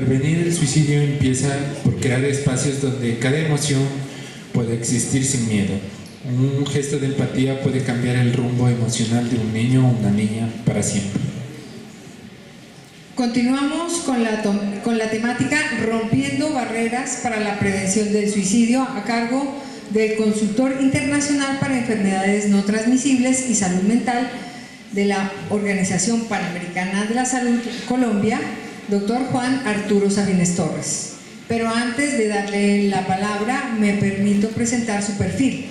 prevenir el suicidio empieza por crear espacios donde cada emoción puede existir sin miedo. Un gesto de empatía puede cambiar el rumbo emocional de un niño o una niña para siempre. Continuamos con la temática Rompiendo barreras para la prevención del suicidio, a cargo del consultor internacional para enfermedades no transmisibles y salud mental de la Organización Panamericana de la Salud Colombia, doctor Juan Arturo Sabines Torres. Pero antes de darle la palabra, me permito presentar su perfil.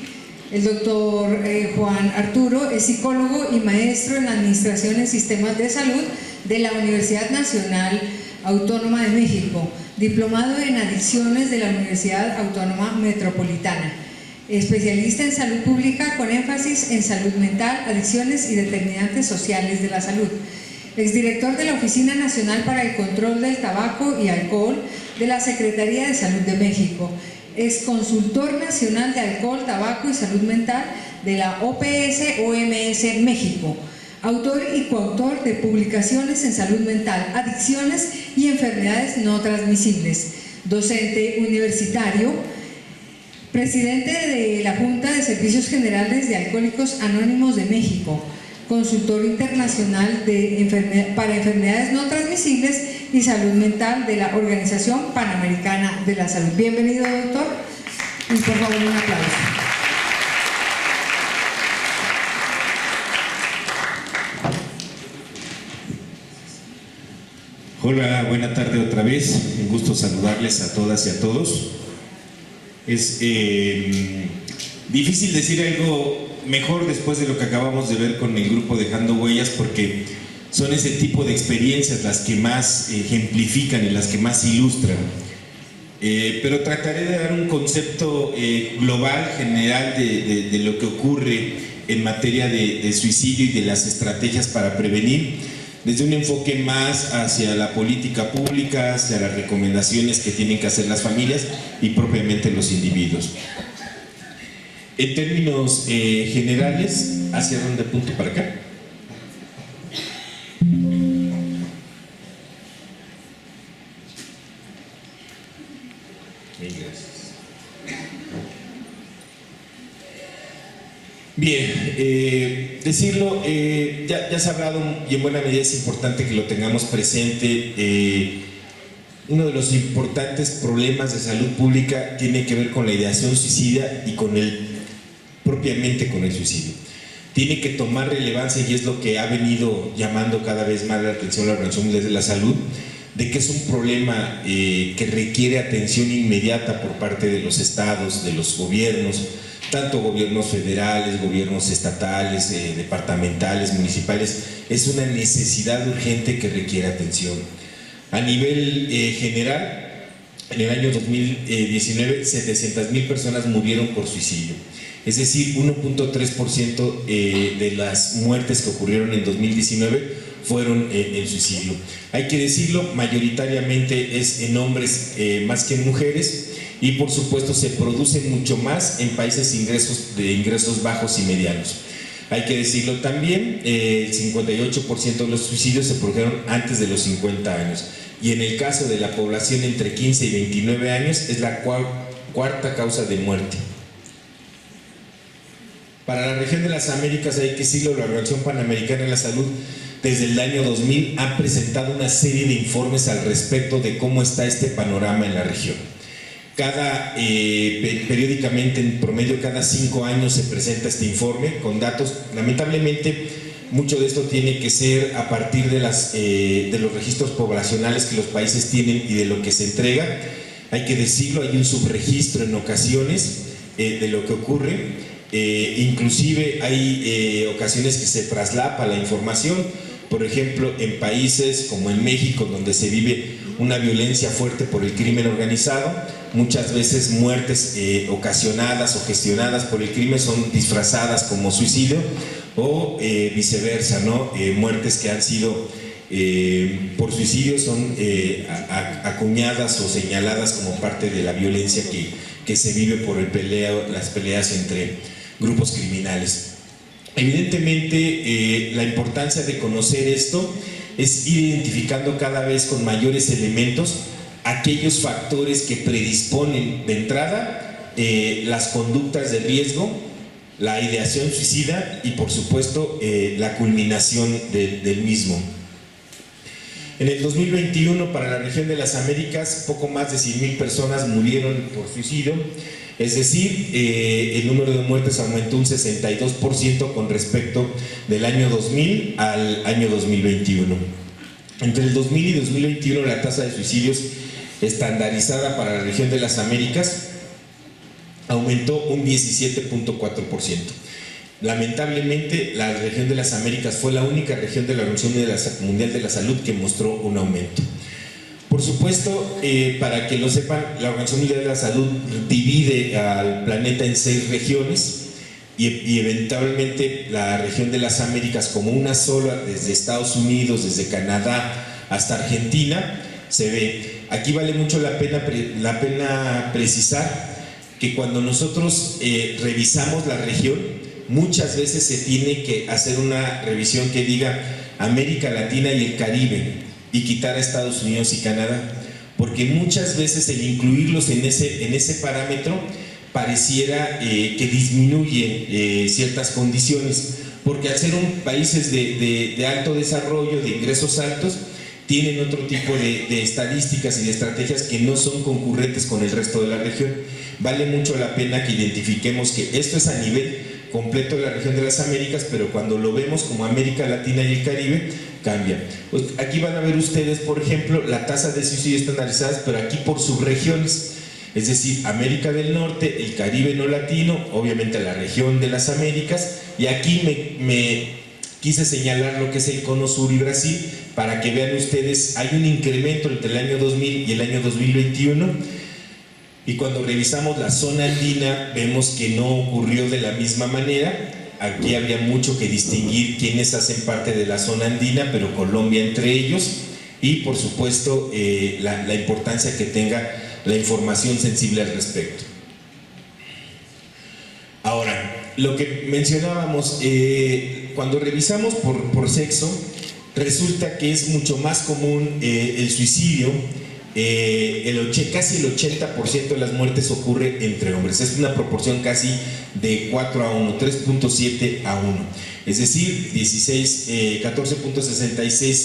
El doctor Juan Arturo es psicólogo y maestro en Administración en Sistemas de Salud de la Universidad Nacional Autónoma de México, diplomado en Adicciones de la Universidad Autónoma Metropolitana, especialista en salud pública con énfasis en salud mental, adicciones y determinantes sociales de la salud, exdirector de la Oficina Nacional para el Control del Tabaco y Alcohol de la Secretaría de Salud de México, exconsultor nacional de alcohol, tabaco y salud mental de la OPS-OMS México, autor y coautor de publicaciones en salud mental, adicciones y enfermedades no transmisibles, docente universitario, presidente de la Junta de Servicios Generales de Alcohólicos Anónimos de México, consultor internacional para enfermedades no transmisibles y salud mental de la Organización Panamericana de la Salud. Bienvenido, doctor, y por favor un aplauso. Hola, buena tarde otra vez, un gusto saludarles a todas y a todos. Es difícil decir algo mejor después de lo que acabamos de ver con el grupo Dejando Huellas, porque son ese tipo de experiencias las que más ejemplifican y las que más ilustran. Pero trataré de dar un concepto global, general de lo que ocurre en materia de suicidio y de las estrategias para prevenir, desde un enfoque más hacia la política pública, hacia las recomendaciones que tienen que hacer las familias y propiamente los individuos. En términos generales, ¿hacia dónde apunto? ¿Para acá? Bien, decirlo, ya se ha hablado y en buena medida es importante que lo tengamos presente. Uno de los importantes problemas de salud pública tiene que ver con la ideación suicida y propiamente con el suicidio. Tiene que tomar relevancia y es lo que ha venido llamando cada vez más la atención la Organización Mundial de la Salud, de que es un problema que requiere atención inmediata por parte de los estados, de los gobiernos, tanto gobiernos federales, gobiernos estatales, departamentales, municipales. Es una necesidad urgente que requiere atención. A nivel general, en el año 2019, 700,000 personas murieron por suicidio. Es decir, 1.3% de las muertes que ocurrieron en 2019 fueron en suicidio. Hay que decirlo, mayoritariamente es en hombres más que en mujeres, y por supuesto se produce mucho más en países de ingresos bajos y medianos. Hay que decirlo también, el 58% de los suicidios se produjeron antes de los 50 años, y en el caso de la población entre 15 y 29 años es la cuarta causa de muerte. Para la región de las Américas, hay que decirlo, la Organización Panamericana de la Salud desde el año 2000 ha presentado una serie de informes al respecto de cómo está este panorama en la región. Periódicamente, en promedio cada 5 años se presenta este informe con datos. Lamentablemente mucho de esto tiene que ser a partir de los registros poblacionales que los países tienen y de lo que se entrega. Hay que decirlo, hay un subregistro en ocasiones de lo que ocurre. Inclusive hay ocasiones que se traslapa la información, por ejemplo en países como en México, donde se vive una violencia fuerte por el crimen organizado. Muchas veces muertes ocasionadas o gestionadas por el crimen son disfrazadas como suicidio, o viceversa, ¿no? Muertes que han sido por suicidio son acuñadas o señaladas como parte de la violencia que se vive por las peleas entre grupos criminales. Evidentemente, la importancia de conocer esto es ir identificando cada vez con mayores elementos aquellos factores que predisponen de entrada las conductas de riesgo, la ideación suicida y por supuesto la culminación del mismo. En el 2021, para la región de las Américas, poco más de 100,000 personas murieron por suicidio, es decir, el número de muertes aumentó un 62% con respecto del año 2000 al año 2021. Entre el 2000 y 2021, la tasa de suicidios estandarizada para la región de las Américas aumentó un 17.4%. Lamentablemente, la región de las Américas fue la única región de la Organización Mundial de la Salud que mostró un aumento. Por supuesto, para que lo sepan, la Organización Mundial de la Salud divide al planeta en 6 regiones y eventualmente la región de las Américas como una sola, desde Estados Unidos, desde Canadá hasta Argentina, se ve. Aquí vale mucho la pena precisar que cuando nosotros revisamos la región, muchas veces se tiene que hacer una revisión que diga América Latina y el Caribe y quitar a Estados Unidos y Canadá, porque muchas veces el incluirlos en ese parámetro pareciera que disminuye ciertas condiciones, porque al ser países de alto desarrollo, de ingresos altos, tienen otro tipo de estadísticas y de estrategias que no son concurrentes con el resto de la región. Vale mucho la pena que identifiquemos que esto es a nivel completo de la región de las Américas, pero cuando lo vemos como América Latina y el Caribe, cambia. Pues aquí van a ver ustedes, por ejemplo, la tasa de suicidio estandarizadas, pero aquí por subregiones, es decir, América del Norte, el Caribe no latino, obviamente la región de las Américas, y aquí me quise señalar lo que es el Cono Sur y Brasil, para que vean ustedes, hay un incremento entre el año 2000 y el año 2021, y cuando revisamos la zona andina vemos que no ocurrió de la misma manera. Aquí habría mucho que distinguir quiénes hacen parte de la zona andina, pero Colombia entre ellos, y por supuesto la importancia que tenga la información sensible al respecto. Ahora, lo que mencionábamos, cuando revisamos por sexo, resulta que es mucho más común el suicidio. Casi el 80% de las muertes ocurre entre hombres. Es una proporción casi de 4 a 1, 3.7 a 1. Es decir, 14.66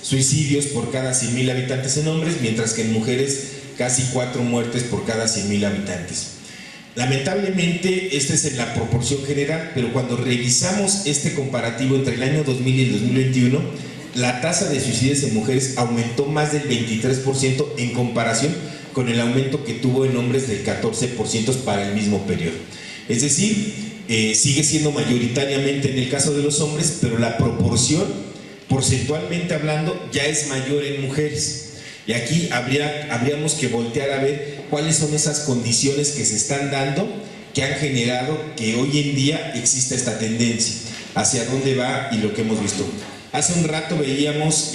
suicidios por cada 100,000 habitantes en hombres, mientras que en mujeres casi 4 muertes por cada 100,000 habitantes. Lamentablemente, esta es en la proporción general, pero cuando revisamos este comparativo entre el año 2000 y el 2021, la tasa de suicidios en mujeres aumentó más del 23% en comparación con el aumento que tuvo en hombres del 14% para el mismo periodo. Es decir, sigue siendo mayoritariamente en el caso de los hombres, pero la proporción, porcentualmente hablando, ya es mayor en mujeres. Y aquí habríamos que voltear a ver cuáles son esas condiciones que se están dando que han generado que hoy en día exista esta tendencia, hacia dónde va y lo que hemos visto. Hace un rato veíamos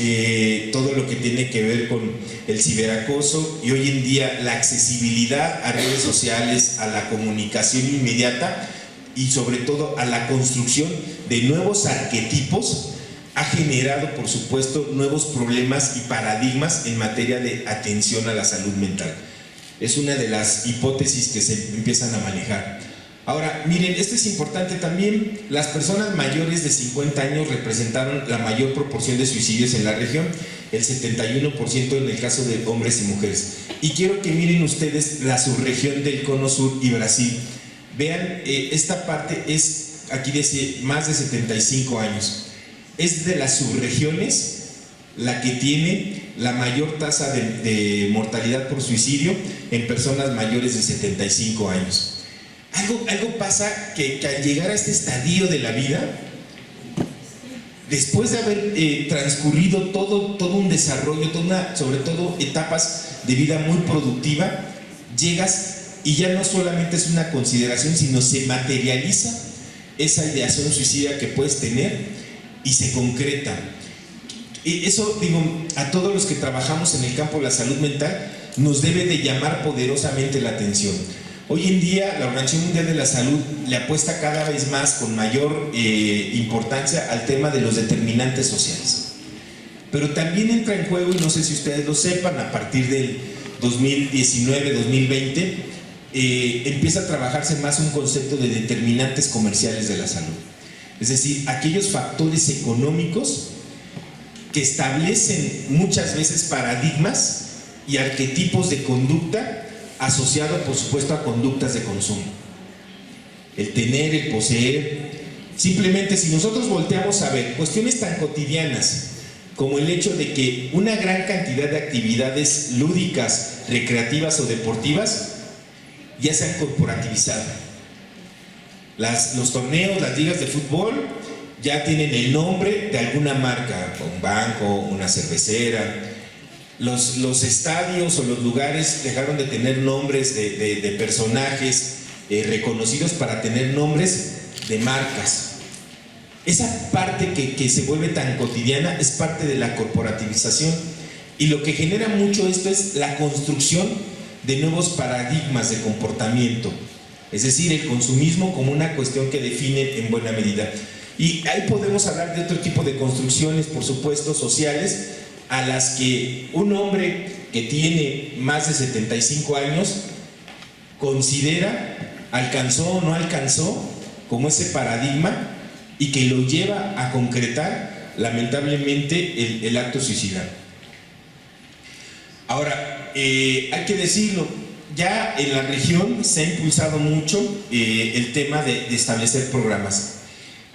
todo lo que tiene que ver con el ciberacoso y hoy en día la accesibilidad a redes sociales, a la comunicación inmediata y sobre todo a la construcción de nuevos arquetipos ha generado, por supuesto, nuevos problemas y paradigmas en materia de atención a la salud mental. Es una de las hipótesis que se empiezan a manejar. Ahora, miren, esto es importante también. Las personas mayores de 50 años representaron la mayor proporción de suicidios en la región, el 71% en el caso de hombres y mujeres. Y quiero que miren ustedes la subregión del Cono Sur y Brasil. Vean, esta parte es, aquí dice, más de 75 años. Es de las subregiones la que tiene la mayor tasa de mortalidad por suicidio en personas mayores de 75 años. Algo pasa que al llegar a este estadio de la vida, después de haber transcurrido todo un desarrollo, sobre todo etapas de vida muy productiva, llegas y ya no solamente es una consideración, sino se materializa esa ideación suicida que puedes tener y se concreta. Eso, digo, a todos los que trabajamos en el campo de la salud mental nos debe de llamar poderosamente la atención. Hoy en día la Organización Mundial de la Salud le apuesta cada vez más con mayor importancia al tema de los determinantes sociales. Pero también entra en juego, y no sé si ustedes lo sepan, a partir 2019-2020, empieza a trabajarse más un concepto de determinantes comerciales de la salud. Es decir, aquellos factores económicos que establecen muchas veces paradigmas y arquetipos de conducta asociados, por supuesto, a conductas de consumo. El tener, el poseer. Simplemente, si nosotros volteamos a ver cuestiones tan cotidianas como el hecho de que una gran cantidad de actividades lúdicas, recreativas o deportivas ya se han corporativizado. Los torneos, las ligas de fútbol ya tienen el nombre de alguna marca, un banco, una cervecera. Los estadios o los lugares dejaron de tener nombres de personajes reconocidos para tener nombres de marcas. Esa parte que se vuelve tan cotidiana es parte de la corporativización, y lo que genera mucho esto es la construcción de nuevos paradigmas de comportamiento, es decir, el consumismo como una cuestión que define en buena medida. Y ahí podemos hablar de otro tipo de construcciones, por supuesto, sociales, a las que un hombre que tiene más de 75 años considera, alcanzó o no alcanzó, como ese paradigma, y que lo lleva a concretar, lamentablemente, el acto suicida. Ahora, hay que decirlo, ya en la región se ha impulsado mucho el tema de establecer programas.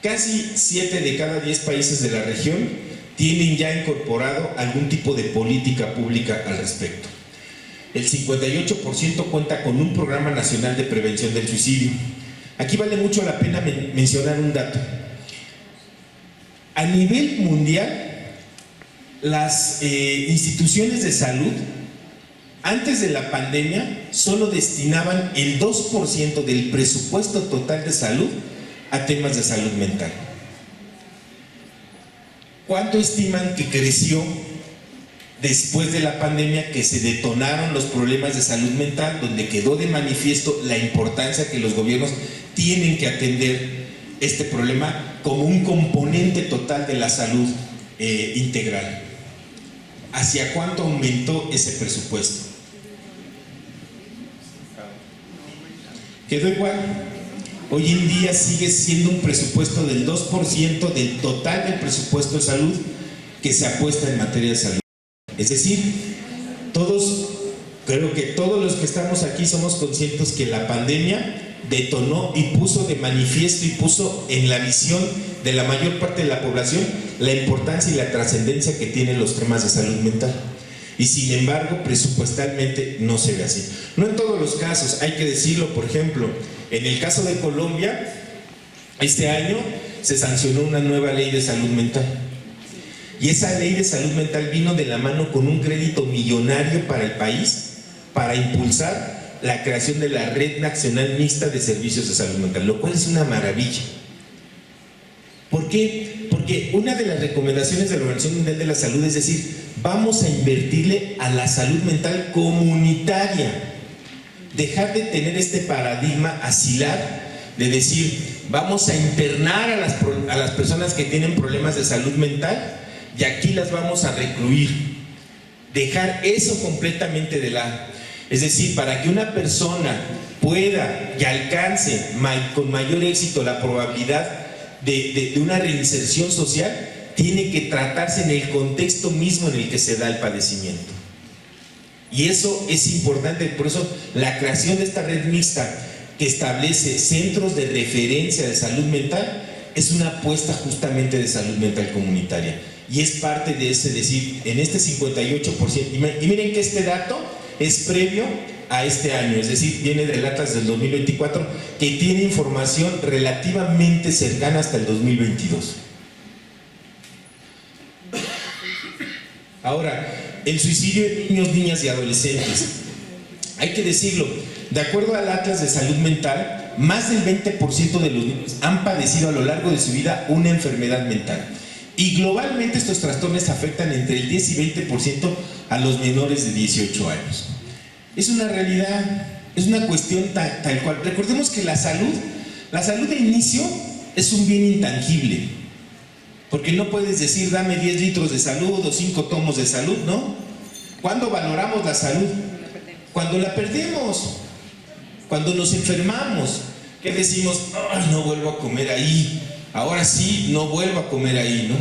Casi 7 de cada 10 países de la región tienen ya incorporado algún tipo de política pública al respecto. El 58% cuenta con un programa nacional de prevención del suicidio. Aquí vale mucho la pena mencionar un dato. A nivel mundial, las instituciones de salud, antes de la pandemia, solo destinaban el 2% del presupuesto total de salud a temas de salud mental. ¿Cuánto estiman que creció después de la pandemia, que se detonaron los problemas de salud mental, donde quedó de manifiesto la importancia que los gobiernos tienen que atender este problema como un componente total de la salud integral? ¿Hacia cuánto aumentó ese presupuesto? Quedó igual. Hoy en día sigue siendo un presupuesto del 2% del total del presupuesto de salud que se apuesta en materia de salud. Es decir, creo que todos los que estamos aquí somos conscientes que la pandemia detonó y puso de manifiesto y puso en la visión de la mayor parte de la población la importancia y la trascendencia que tienen los temas de salud mental. Y sin embargo, presupuestalmente no se ve así. No en todos los casos, hay que decirlo. Por ejemplo, en el caso de Colombia, este año se sancionó una nueva ley de salud mental. Y esa ley de salud mental vino de la mano con un crédito millonario para el país, para impulsar la creación de la Red Nacional Mixta de Servicios de Salud Mental, lo cual es una maravilla. ¿Por qué? Porque una de las recomendaciones de la Organización Mundial de la Salud es decir, vamos a invertirle a la salud mental comunitaria, dejar de tener este paradigma asilar de decir, vamos a internar a las personas que tienen problemas de salud mental y aquí las vamos a recluir. Dejar eso completamente de lado. Es decir, para que una persona pueda y alcance con mayor éxito la probabilidad de una reinserción social, tiene que tratarse en el contexto mismo en el que se da el padecimiento. Y eso es importante, por eso la creación de esta red mixta que establece centros de referencia de salud mental es una apuesta justamente de salud mental comunitaria. Y es parte de ese decir, en este 58%, y miren que este dato es previo a este año, es decir, viene de datos del 2024, que tiene información relativamente cercana hasta el 2022. Ahora, el suicidio de niños, niñas y adolescentes. Hay que decirlo, de acuerdo al Atlas de Salud Mental, más del 20% de los niños han padecido a lo largo de su vida una enfermedad mental. Y globalmente estos trastornos afectan entre el 10 y 20% a los menores de 18 años. Es una realidad, es una cuestión tal cual. Recordemos que la salud de inicio es un bien intangible, porque no puedes decir dame 10 litros de salud o 5 tomos de salud, ¿no? ¿Cuándo valoramos la salud? cuando la perdemos, cuando nos enfermamos, que decimos, ay, no vuelvo a comer ahí, ahora sí, no vuelvo a comer ahí, ¿no?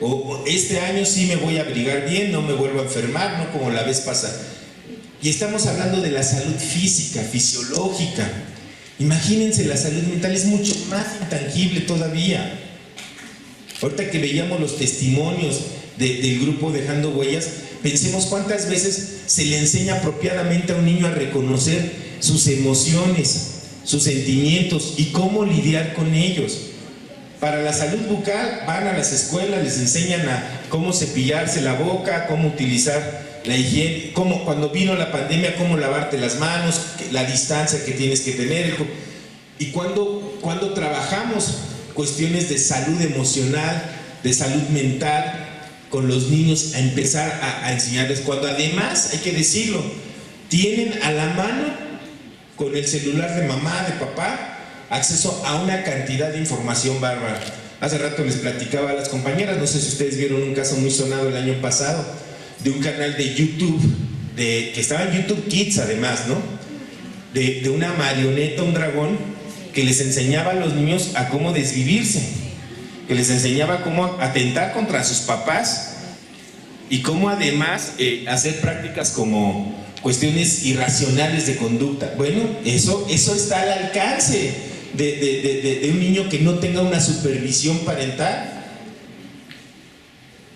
O este año sí me voy a abrigar bien, no me vuelvo a enfermar, no como la vez pasada. Y estamos hablando de la salud física, fisiológica. Imagínense, la salud mental es mucho más intangible todavía. Ahorita que veíamos los testimonios del grupo Dejando Huellas, pensemos cuántas veces se le enseña apropiadamente a un niño a reconocer sus emociones, sus sentimientos y cómo lidiar con ellos. Para la salud bucal van a las escuelas, les enseñan a cómo cepillarse la boca, cómo utilizar la higiene, cómo, cuando vino la pandemia, cómo lavarte las manos, la distancia que tienes que tener. Y cuando trabajamos cuestiones de salud emocional, de salud mental con los niños, a empezar a enseñarles, cuando además, hay que decirlo, tienen a la mano con el celular de mamá, de papá, acceso a una cantidad de información bárbara. Hace rato les platicaba a las compañeras, no sé si ustedes vieron un caso muy sonado el año pasado, de un canal de YouTube, que estaba en YouTube Kids además, ¿no? De una marioneta, un dragón, que les enseñaba a los niños a cómo desvivirse, que les enseñaba cómo atentar contra sus papás y cómo además hacer prácticas como cuestiones irracionales de conducta. Bueno, eso está al alcance de un niño que no tenga una supervisión parental.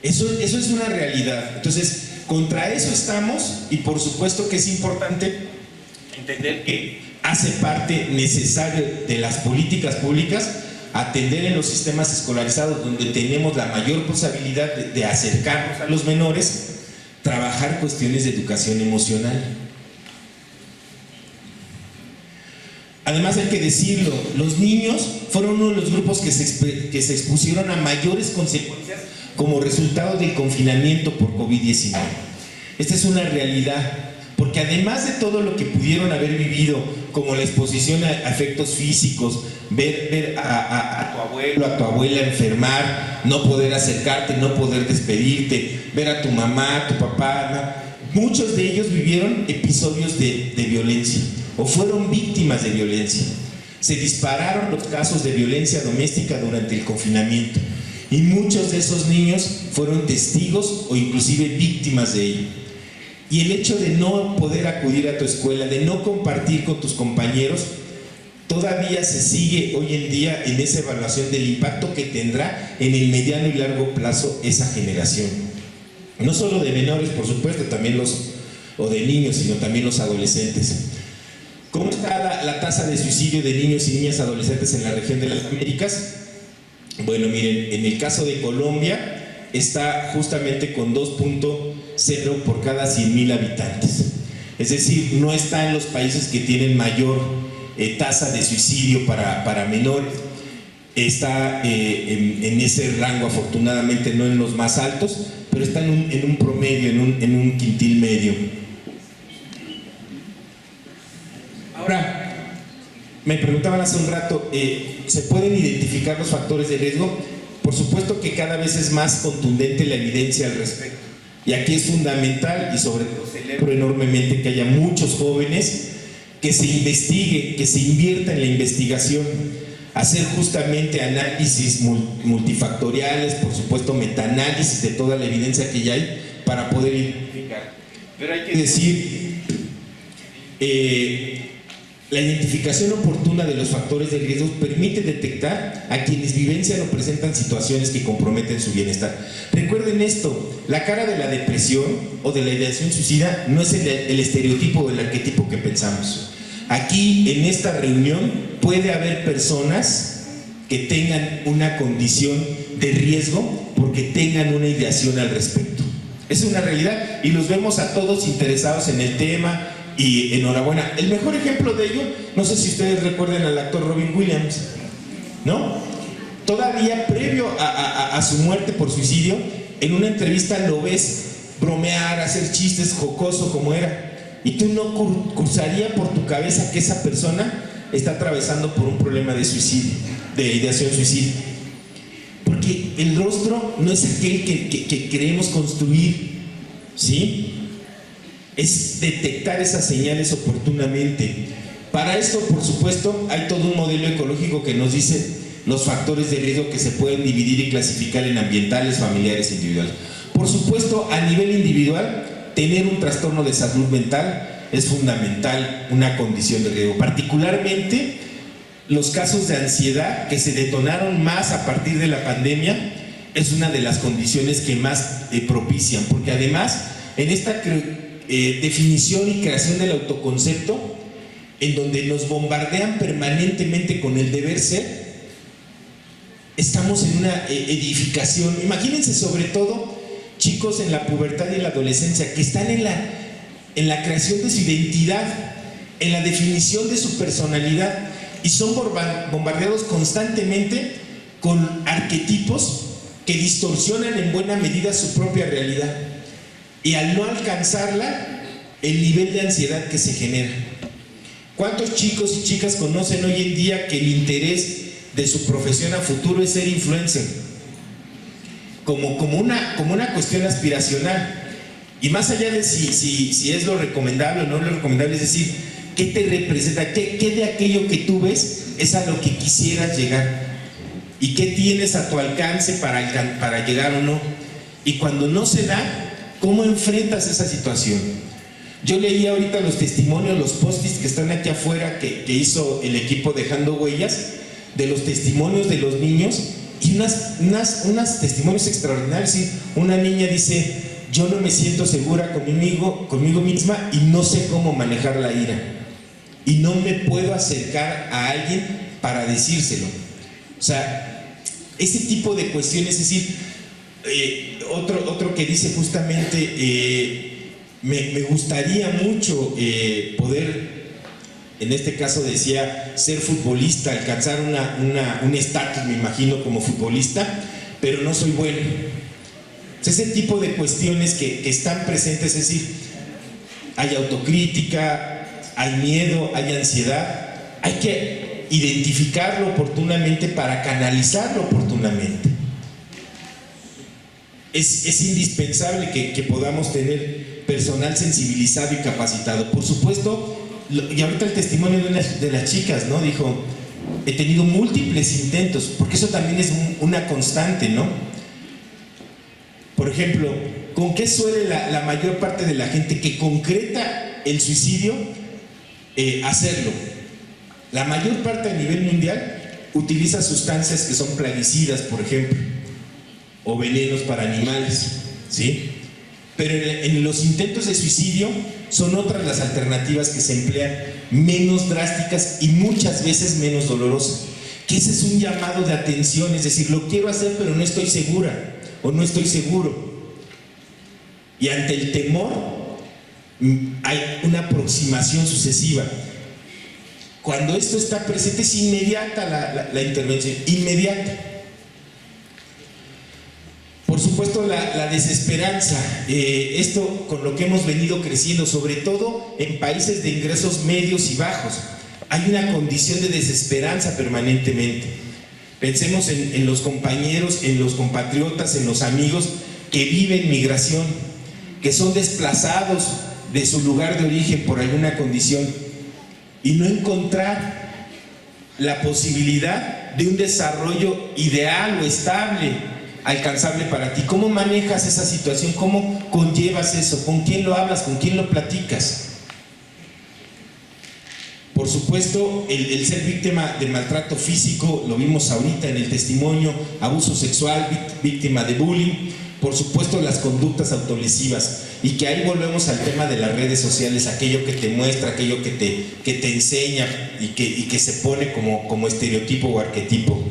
Eso es una realidad. Entonces, contra eso estamos, y por supuesto que es importante entender que hace parte necesaria de las políticas públicas atender en los sistemas escolarizados, donde tenemos la mayor posibilidad de acercarnos a los menores, trabajar cuestiones de educación emocional. Además, hay que decirlo, los niños fueron uno de los grupos que se expusieron a mayores consecuencias como resultado del confinamiento por COVID-19. Esta es una realidad, porque además de todo lo que pudieron haber vivido, como la exposición a efectos físicos, ver a tu abuelo, a tu abuela enfermar, no poder acercarte, no poder despedirte, ver a tu mamá, a tu papá, muchos de ellos vivieron episodios de violencia o fueron víctimas de violencia. Se dispararon los casos de violencia doméstica durante el confinamiento y muchos de esos niños fueron testigos o inclusive víctimas de ello. Y el hecho de no poder acudir a tu escuela, de no compartir con tus compañeros, todavía se sigue hoy en día en esa evaluación del impacto que tendrá en el mediano y largo plazo esa generación. No solo de menores, por supuesto, también o de niños, sino también los adolescentes. ¿Cómo está la tasa de suicidio de niños y niñas adolescentes en la región de las Américas? Bueno, miren, en el caso de Colombia está justamente con 2.0 por cada 100,000 habitantes. Es decir, no está en los países que tienen mayor tasa de suicidio para menores. Está en ese rango, afortunadamente no en los más altos, pero está en un promedio, en un quintil medio. Ahora, me preguntaban hace un rato, ¿se pueden identificar los factores de riesgo? Por supuesto que cada vez es más contundente la evidencia al respecto. Y aquí es fundamental, y sobre todo celebro enormemente que haya muchos jóvenes que se investigue, que se invierta en la investigación, hacer justamente análisis multifactoriales, por supuesto metaanálisis de toda la evidencia que ya hay para poder identificar. Pero hay que decir, la identificación oportuna de los factores de riesgo permite detectar a quienes vivencian o presentan situaciones que comprometen su bienestar. Recuerden esto, la cara de la depresión o de la ideación suicida no es el estereotipo o el arquetipo que pensamos. Aquí, en esta reunión, puede haber personas que tengan una condición de riesgo porque tengan una ideación al respecto. Es una realidad y los vemos a todos interesados en el tema. Y enhorabuena. El mejor ejemplo de ello, no sé si ustedes recuerdan al actor Robin Williams, ¿no? Todavía previo a su muerte por suicidio, en una entrevista lo ves bromear, hacer chistes, jocoso como era. Y tú no cruzaría por tu cabeza que esa persona está atravesando por un problema de suicidio, de ideación suicida. Porque el rostro no es aquel que queremos construir, ¿sí? es detectar esas señales oportunamente. Para esto, por supuesto, hay todo un modelo ecológico que nos dice los factores de riesgo que se pueden dividir y clasificar en ambientales, familiares e individuales. Por supuesto, a nivel individual, tener un trastorno de salud mental es fundamental, una condición de riesgo. Particularmente, los casos de ansiedad que se detonaron más a partir de la pandemia es una de las condiciones que más propician, porque además, en esta definición y creación del autoconcepto, en donde nos bombardean permanentemente con el deber ser, estamos en una edificación. Imagínense, sobre todo chicos en la pubertad y en la adolescencia que están en la creación de su identidad, en la definición de su personalidad, y son bombardeados constantemente con arquetipos que distorsionan en buena medida su propia realidad, y al no alcanzarla, el nivel de ansiedad que se genera. ¿Cuántos chicos y chicas conocen hoy en día que el interés de su profesión a futuro es ser influencer? Como una cuestión aspiracional. Y más allá de si es lo recomendable o no lo recomendable, es decir, ¿qué te representa? ¿Qué de aquello que tú ves es a lo que quisieras llegar? ¿Y qué tienes a tu alcance para llegar o no? Y cuando no se da, ¿cómo enfrentas esa situación? Yo leí ahorita los testimonios, los post-its que están aquí afuera que hizo el equipo Dejando Huellas, de los testimonios de los niños, y unas testimonios extraordinarios. ¿Sí? Una niña dice: yo no me siento segura conmigo misma y no sé cómo manejar la ira, y no me puedo acercar a alguien para decírselo. O sea, ese tipo de cuestiones. Es decir, otro que dice justamente, me gustaría mucho poder, en este caso decía, ser futbolista, alcanzar un estatus, me imagino, como futbolista, pero no soy bueno. Ese tipo de cuestiones que están presentes, es decir, hay autocrítica, hay miedo, hay ansiedad, hay que identificarlo oportunamente para canalizarlo oportunamente. Es indispensable que podamos tener personal sensibilizado y capacitado. Por supuesto, y ahorita el testimonio de las chicas, ¿no? Dijo: he tenido múltiples intentos, porque eso también es una constante, ¿no? Por ejemplo, ¿con qué suele la mayor parte de la gente que concreta el suicidio hacerlo? La mayor parte a nivel mundial utiliza sustancias que son plaguicidas, por ejemplo, o venenos para animales, ¿sí? Pero en los intentos de suicidio son otras las alternativas que se emplean, menos drásticas y muchas veces menos dolorosas. Que ese es un llamado de atención, es decir, lo quiero hacer pero no estoy segura o no estoy seguro. Y ante el temor hay una aproximación sucesiva. Cuando esto está presente es inmediata la intervención, inmediata. Por supuesto, la desesperanza, esto con lo que hemos venido creciendo, sobre todo en países de ingresos medios y bajos, hay una condición de desesperanza permanentemente. Pensemos en los compañeros, en los compatriotas, en los amigos que viven migración, que son desplazados de su lugar de origen por alguna condición, y no encontrar la posibilidad de un desarrollo ideal o estable, alcanzable para ti. ¿Cómo manejas esa situación? ¿Cómo conllevas eso? ¿Con quién lo hablas? ¿Con quién lo platicas? Por supuesto, el ser víctima de maltrato físico, lo vimos ahorita en el testimonio, abuso sexual, víctima de bullying, por supuesto las conductas autolesivas, y que ahí volvemos al tema de las redes sociales, aquello que te muestra, aquello que te enseña y que se pone como estereotipo o arquetipo.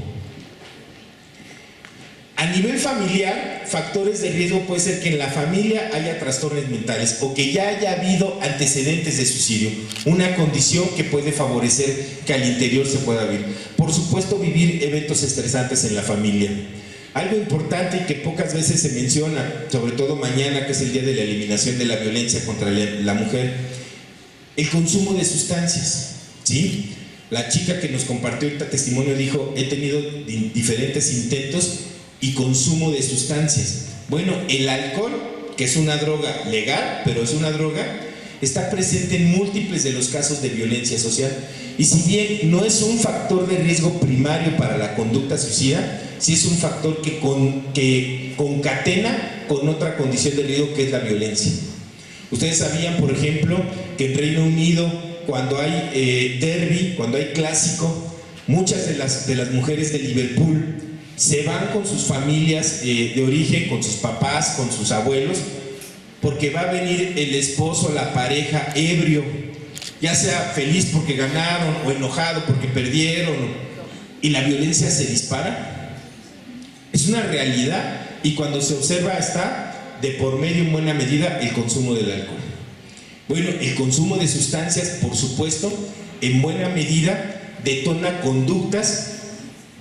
A nivel familiar, factores de riesgo puede ser que en la familia haya trastornos mentales o que ya haya habido antecedentes de suicidio, una condición que puede favorecer que al interior se pueda vivir. Por supuesto, vivir eventos estresantes en la familia. Algo importante y que pocas veces se menciona, sobre todo mañana, que es el día de la eliminación de la violencia contra la mujer, el consumo de sustancias, ¿sí? La chica que nos compartió el testimonio dijo: he tenido diferentes intentos y consumo de sustancias. Bueno, el alcohol, que es una droga legal, pero es una droga, está presente en múltiples de los casos de violencia social. Y si bien no es un factor de riesgo primario para la conducta suicida, sí es un factor que concatena con otra condición de riesgo, que es la violencia. Ustedes sabían, por ejemplo, que en Reino Unido, cuando hay derbi, cuando hay clásico, muchas de las mujeres de Liverpool se van con sus familias de origen, con sus papás, con sus abuelos, porque va a venir el esposo, la pareja ebrio, ya sea feliz porque ganaron o enojado porque perdieron, y la violencia se dispara. Es una realidad, y cuando se observa está de por medio en buena medida el consumo del alcohol. Bueno, el consumo de sustancias, por supuesto, en buena medida detona conductas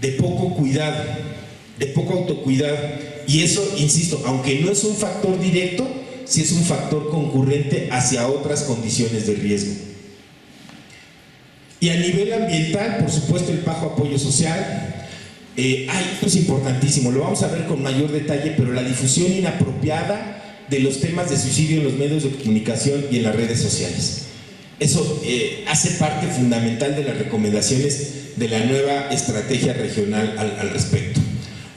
de poco cuidado, de poco autocuidado, y eso, insisto, aunque no es un factor directo, sí es un factor concurrente hacia otras condiciones de riesgo. Y a nivel ambiental, por supuesto, el bajo apoyo social. Esto es importantísimo, lo vamos a ver con mayor detalle, pero la difusión inapropiada de los temas de suicidio en los medios de comunicación y en las redes sociales. Eso hace parte fundamental de las recomendaciones de la nueva estrategia regional al respecto.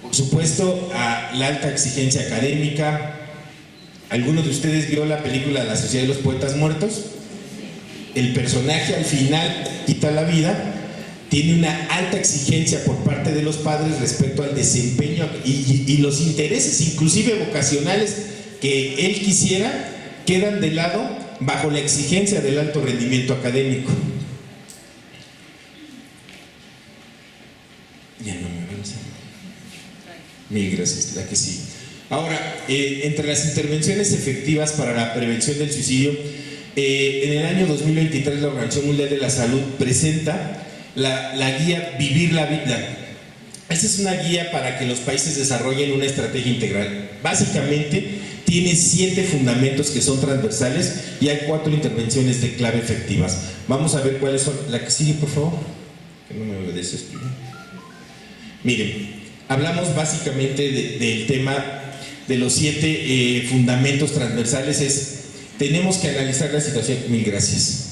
Por supuesto, la alta exigencia académica. ¿Alguno de ustedes vio la película La Sociedad de los Poetas Muertos? El personaje al final quita la vida, tiene una alta exigencia por parte de los padres respecto al desempeño y los intereses, inclusive vocacionales, que él quisiera, quedan de lado bajo la exigencia del alto rendimiento académico. Ya no me veo. Mil gracias, la que sí. Ahora, entre las intervenciones efectivas para la prevención del suicidio, en el año 2023 la Organización Mundial de la Salud presenta la guía Vivir la Vida. Esta es una guía para que los países desarrollen una estrategia integral. Básicamente tiene 7 fundamentos que son transversales y hay 4 intervenciones de clave efectivas. Vamos a ver cuáles son. La que sigue, por favor. Que no me obedeces. Miren, hablamos básicamente del tema de los 7 fundamentos transversales. Tenemos que analizar la situación. Mil gracias.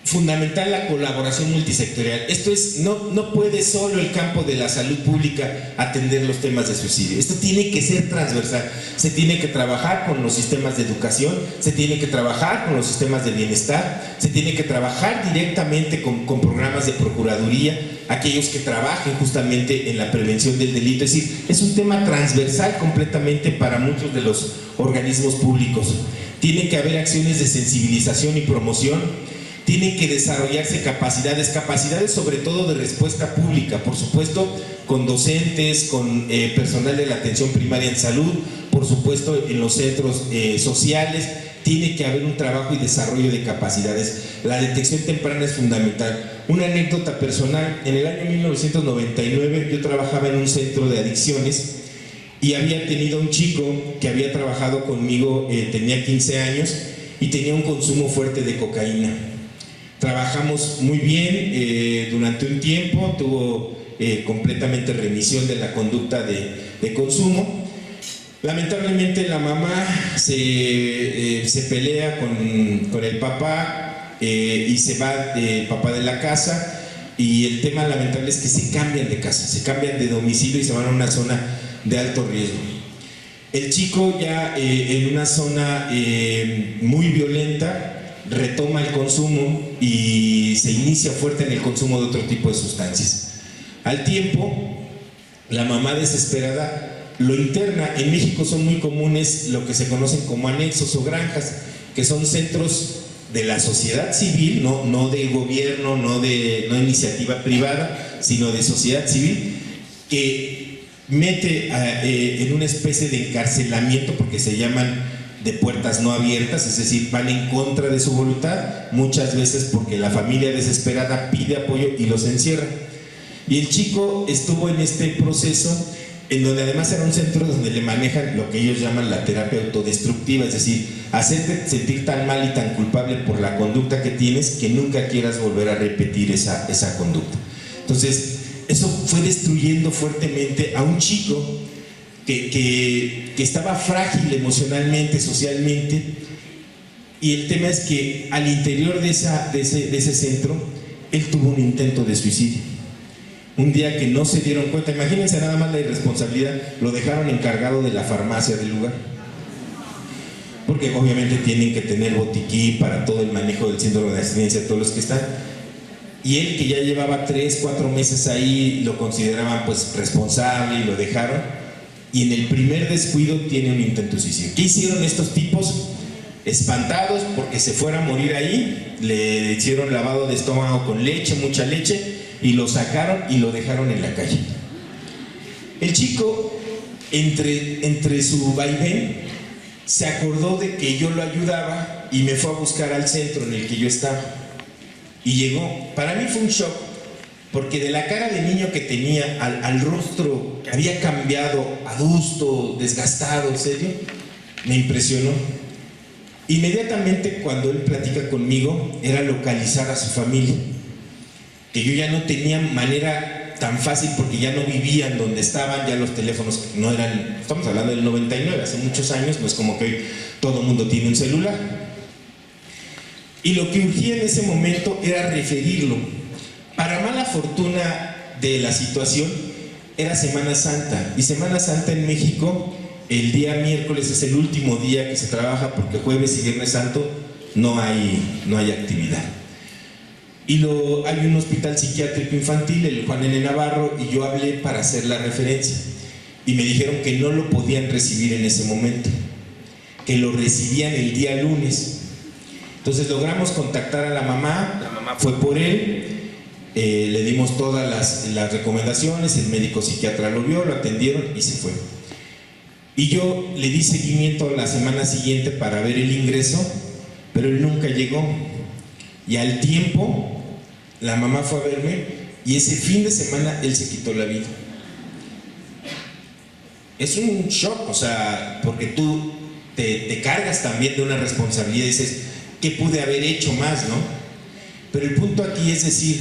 Fundamental la colaboración multisectorial. Esto es, no puede solo el campo de la salud pública atender los temas de suicidio. Esto tiene que ser transversal. Se tiene que trabajar con los sistemas de educación, se tiene que trabajar con los sistemas de bienestar, se tiene que trabajar directamente con programas de procuraduría, aquellos que trabajen justamente en la prevención del delito. Es decir, es un tema transversal completamente para muchos de los organismos públicos. Tiene que haber acciones de sensibilización y promoción. Tienen que desarrollarse capacidades sobre todo de respuesta pública, por supuesto con docentes, con personal de la atención primaria en salud, por supuesto en los centros sociales. Tiene que haber un trabajo y desarrollo de capacidades. La detección temprana es fundamental. Una anécdota personal: en el año 1999 yo trabajaba en un centro de adicciones y había tenido un chico que había trabajado conmigo, tenía 15 años y tenía un consumo fuerte de cocaína. Trabajamos muy bien durante un tiempo, tuvo completamente remisión de la conducta de consumo. Lamentablemente la mamá se pelea con el papá y se va el papá de la casa, y el tema lamentable es que se cambian de casa, se cambian de domicilio y se van a una zona de alto riesgo. El chico ya en una zona muy violenta retoma el consumo y se inicia fuerte en el consumo de otro tipo de sustancias. Al tiempo, la mamá desesperada lo interna. En México son muy comunes lo que se conocen como anexos o granjas, que son centros de la sociedad civil, no de gobierno, no de iniciativa privada, sino de sociedad civil, que mete en una especie de encarcelamiento, porque se llaman de puertas no abiertas, es decir, van en contra de su voluntad, muchas veces porque la familia desesperada pide apoyo y los encierra. Y el chico estuvo en este proceso, en donde además era un centro donde le manejan lo que ellos llaman la terapia autodestructiva, es decir, hacerte sentir tan mal y tan culpable por la conducta que tienes que nunca quieras volver a repetir esa conducta. Entonces, eso fue destruyendo fuertemente a un chico que estaba frágil emocionalmente, socialmente, y el tema es que al interior de ese centro, él tuvo un intento de suicidio. Un día que no se dieron cuenta, imagínense nada más la irresponsabilidad, lo dejaron encargado de la farmacia del lugar. Porque obviamente tienen que tener botiquín para todo el manejo del síndrome de abstinencia, todos los que están. Y él, que ya llevaba 3, 4 meses ahí, lo consideraban pues responsable y lo dejaron. Y en el primer descuido tiene un intento de suicidio. ¿Qué hicieron estos tipos? Espantados porque se fuera a morir ahí, le hicieron lavado de estómago con leche, mucha leche, y lo sacaron y lo dejaron en la calle. El chico, entre su vaivén, se acordó de que yo lo ayudaba y me fue a buscar al centro en el que yo estaba. Y llegó. Para mí fue un shock, porque de la cara de niño que tenía al rostro que había cambiado, adusto, desgastado, serio, me impresionó. Inmediatamente cuando él platica conmigo era localizar a su familia, que yo ya no tenía manera tan fácil porque ya no vivían donde estaban, ya los teléfonos no eran, estamos hablando del 99, hace muchos años, no es como que hoy todo el mundo tiene un celular. Y lo que urgía en ese momento era referirlo. Para mala fortuna de la situación, era Semana Santa, y Semana Santa en México, el día miércoles es el último día que se trabaja porque jueves y viernes santo no hay actividad. Y hay un hospital psiquiátrico infantil, el Juan N. Navarro, y yo hablé para hacer la referencia. Y me dijeron que no lo podían recibir en ese momento, que lo recibían el día lunes. Entonces logramos contactar a la mamá fue por él, le dimos todas las recomendaciones, el médico psiquiatra lo vio, lo atendieron y se fue. Y yo le di seguimiento la semana siguiente para ver el ingreso, pero él nunca llegó. Y al tiempo, la mamá fue a verme y ese fin de semana él se quitó la vida. Es un shock, o sea, porque tú te cargas también de una responsabilidad y dices, ¿qué pude haber hecho más, no? Pero el punto aquí es decir,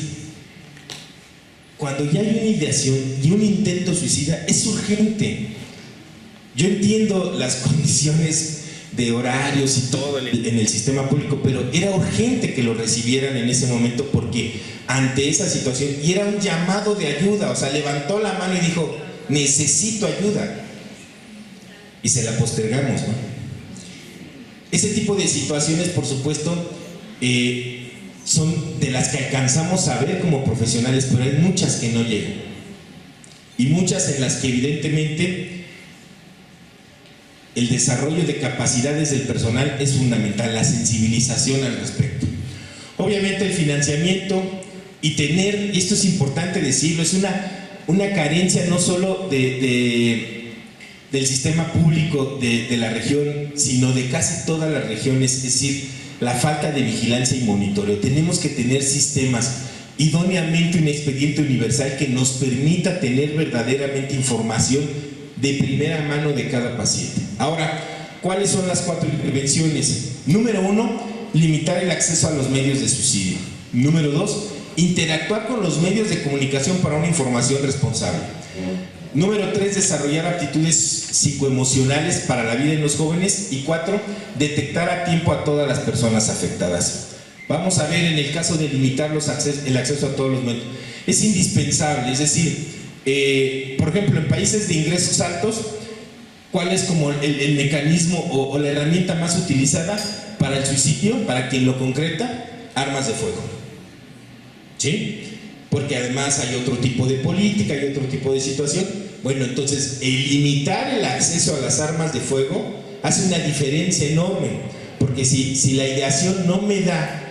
cuando ya hay una ideación y un intento suicida, es urgente. Yo entiendo las condiciones de horarios y todo en el sistema público, pero era urgente que lo recibieran en ese momento porque ante esa situación, y era un llamado de ayuda, o sea, levantó la mano y dijo, necesito ayuda, y se la postergamos, ¿no? Ese tipo de situaciones, por supuesto, son de las que alcanzamos a ver como profesionales, pero hay muchas que no llegan, y muchas en las que evidentemente el desarrollo de capacidades del personal es fundamental, la sensibilización al respecto. Obviamente el financiamiento y tener, y esto es importante decirlo, es una carencia no solo del sistema público de la región, sino de casi todas las regiones, es decir, la falta de vigilancia y monitoreo. Tenemos que tener sistemas, idóneamente un expediente universal que nos permita tener verdaderamente información de primera mano de cada paciente. Ahora, ¿cuáles son las 4 intervenciones? Número 1, limitar el acceso a los medios de suicidio. Número 2, interactuar con los medios de comunicación para una información responsable. Número 3, desarrollar aptitudes psicoemocionales para la vida en los jóvenes. Y 4, detectar a tiempo a todas las personas afectadas. Vamos a ver en el caso de limitar el acceso a todos los medios. Es indispensable, es decir, por ejemplo, en países de ingresos altos, ¿cuál es como el mecanismo o la herramienta más utilizada para el suicidio, para quien lo concreta? Armas de fuego. ¿Sí? Porque además hay otro tipo de política, hay otro tipo de situación. Bueno, entonces, el limitar el acceso a las armas de fuego hace una diferencia enorme, porque si la ideación no me da